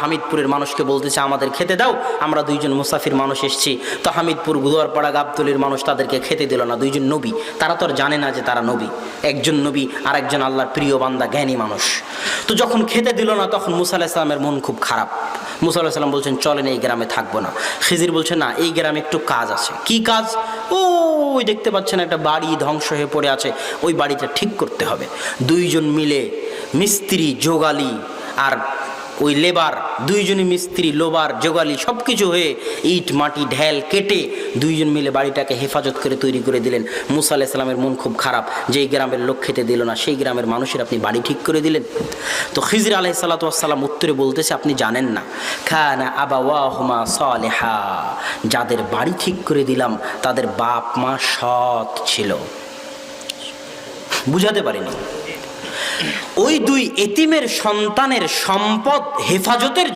হামিদপুরের মানুষকে বলতেছে আমাদের খেতে দাও, আমরা দুইজন মুসাফির মানুষ এসেছি। তো হামিদপুর গুদোয়ারপাড়া গাবতলির মানুষ তাদেরকে খেতে দিল না। দুইজন নবী, তারা তো আর জানে না যে তারা নবী, একজন নবী আর একজন আল্লাহর প্রিয় বান্দা জ্ঞানী মানুষ। তো যখন খেতে দিল না তখন মুসা আলাইহিস সালামের মন খুব খারাপ। মুসা আলাইহিস সালাম বলছেন চলেন এই গ্রামে থাকবো না। খিজির বলছে না, এই গ্রামে একটু কাজ আছে। কি কাজ? ওই দেখতে পাচ্ছেন একটা বাড়ি ধ্বংস হয়ে পড়ে আছে, ওই বাড়িটা ঠিক করতে হবে। দুইজন মিলে মিস্ত্রি জোগালি আর ওই লেবার, দুইজনই মিস্ত্রি লোবার জোগালি সব কিছু হয়ে ইট মাটি ঢেল কেটে দুইজন মিলে বাড়িটাকে হেফাজত করে তৈরি করে দিলেন। মুসা আলাইহিস সালামের মন খুব খারাপ, যেই গ্রামের লোক খেতে দিল না সেই গ্রামের মানুষের আপনি বাড়ি ঠিক করে দিলেন। তো খিজির আলাইহিস সালাতু ওয়াস সালাম উত্তরে বলতেছে আপনি জানেন না, খানা আবাওয়াহুমা সালিহা, যাদের বাড়ি ঠিক করে দিলাম তাদের বাপ মা সৎ ছিল। বুঝাতে পারিনি। ওই দুই এতিমের সন্তানের সম্পদ হেফাজতের